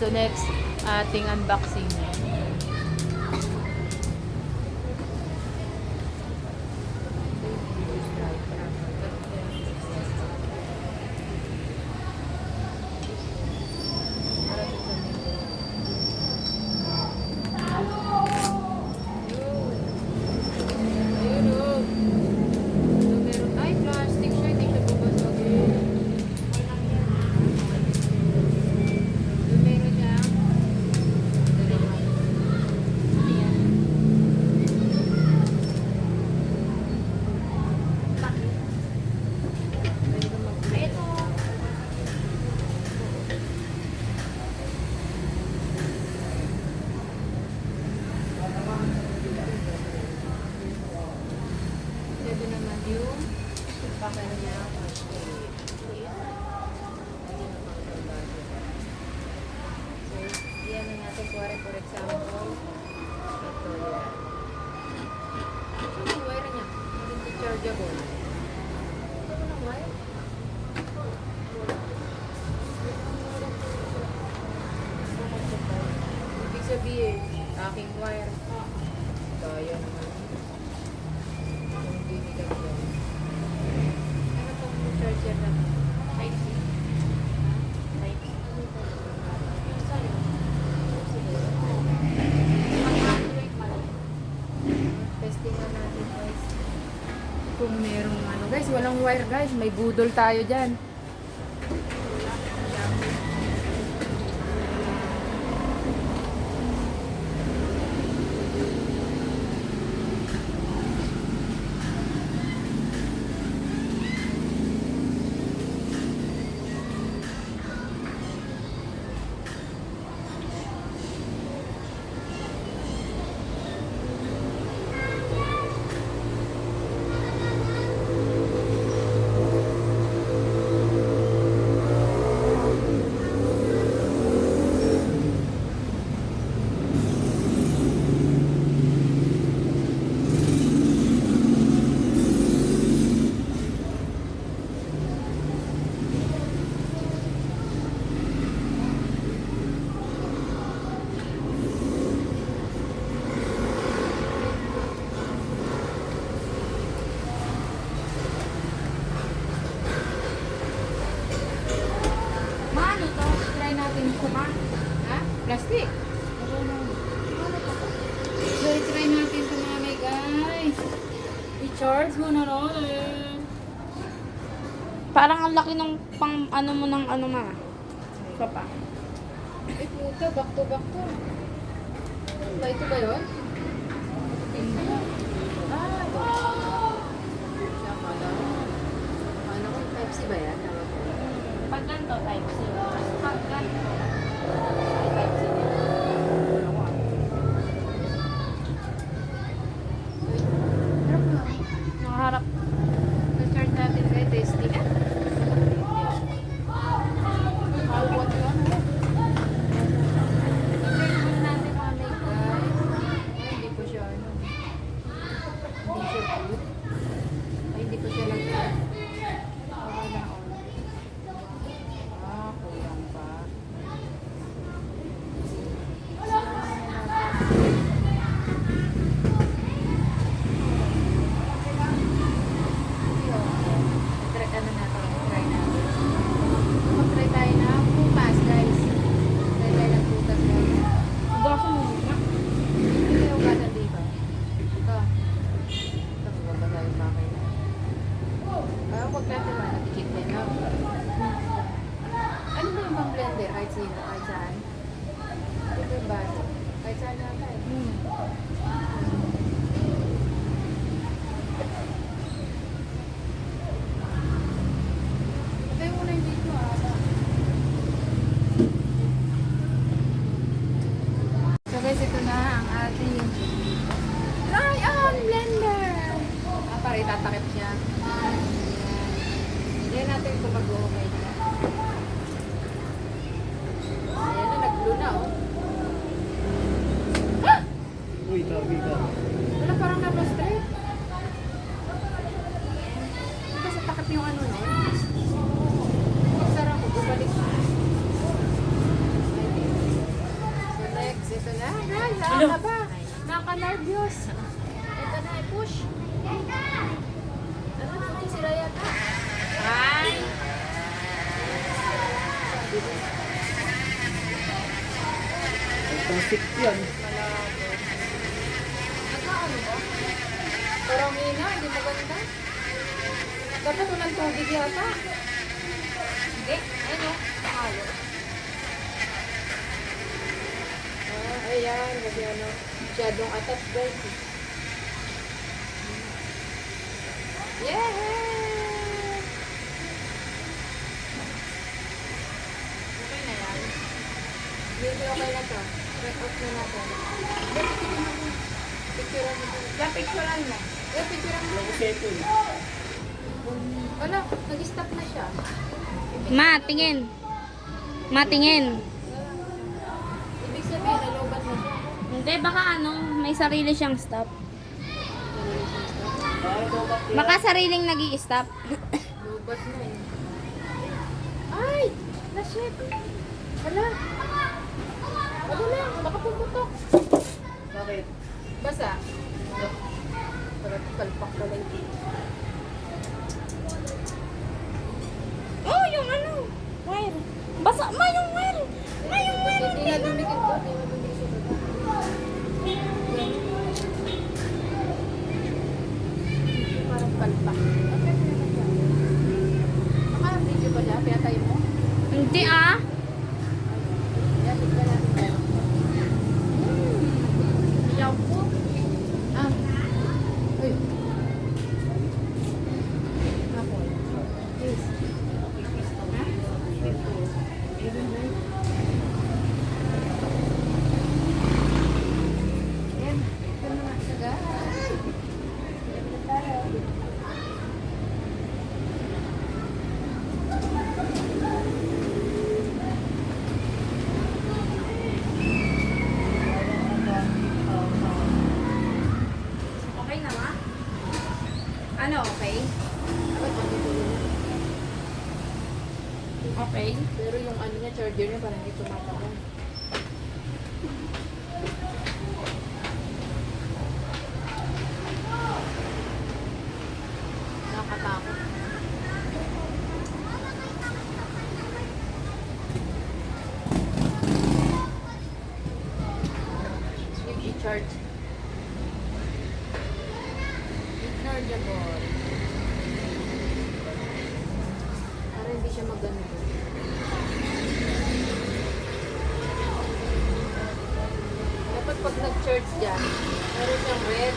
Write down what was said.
So next ating unboxing. For example, ito yan. Ito yung wire niya. Hindi chargeable. Ito yung wire. Ibig sabihin, aking wire. Kaya naman. Kung bibigyan ko. Ano itong charger na ito? Type-C. Type-C. Saan yun? Testing na natin guys. Kung merong ano guys, walang wire guys, may budol tayo dyan. Plastic. So, i-try natin ito mga guys. I-charge mo na rin. Parang ang laki ng pang ano mo ng ano ma. Ito pa. Ay puta, back to back to. Ito ba yun? Ano ko, Type-C ba yan? Pag ganito, Type-C. Pag ganito. Type-C din. Nakaharap. Na-charge natin kay testing. What yun? I-charge muna natin mga guys. Hindi po siya ano. Hindi siya good. Ay, hindi po siya lang. Wala on. Kulang pa. Kahit sino, kahit saan. Ito yung baso. Kahit saan na tayo. Tayo muna yung dito So guys, ito na ang ating try-on blender. Para itatakip siya. Yan natin ito mag-okay siya. Na, oh. Ah! Uy, tabi ka. Wala, parang na-frustrate. Diba sa takip yung ano nun? Pagsara ko, bubalik. Parang hina, hindi maganda. Dapat walang tubig yata. Hindi, ayun o. Nakalo. Ayan, kasi ano, masyadong atas guys. Yeah! Okay na yan. Hindi okay na to. Check off na natin. Picturean mo. Yeah, picturean mo. Picturean mo. Wala, nag-stop na siya. Ma, tingin. Ma, tingin. Ibig sabihin, nalobat na siya. Hindi, baka ano, may sarili siyang stop. Baka sariling nag-i-stop. Lobat na eh. Ay! Na-shit! Wala! Wala lang, baka pumutok. Bakit? Basa. Palpak pala ito. Oh, yung ano, wire. Basa, ma, yung wire. Ma, yung wire. Hindi na dumikit ko. Hindi na dumikit ko. Parang palpak. Okay, naka-video ba siya? Pinatay mo? Hindi ah. Ayan, tignan natin. Yaw po. Ah. Uy. Apple. Yes. Ayan. Ito na nga siya, guys. Okay na ma? Ano, okay? Dapat magtutuloy na. Okay. Pero yung ano niya, charger niya parang hindi tumatagal. Nakakatakot. If you charge. Ignore the ball. Para hindi siya magano. Dapat pag nag-charge dyan, meron siyang red,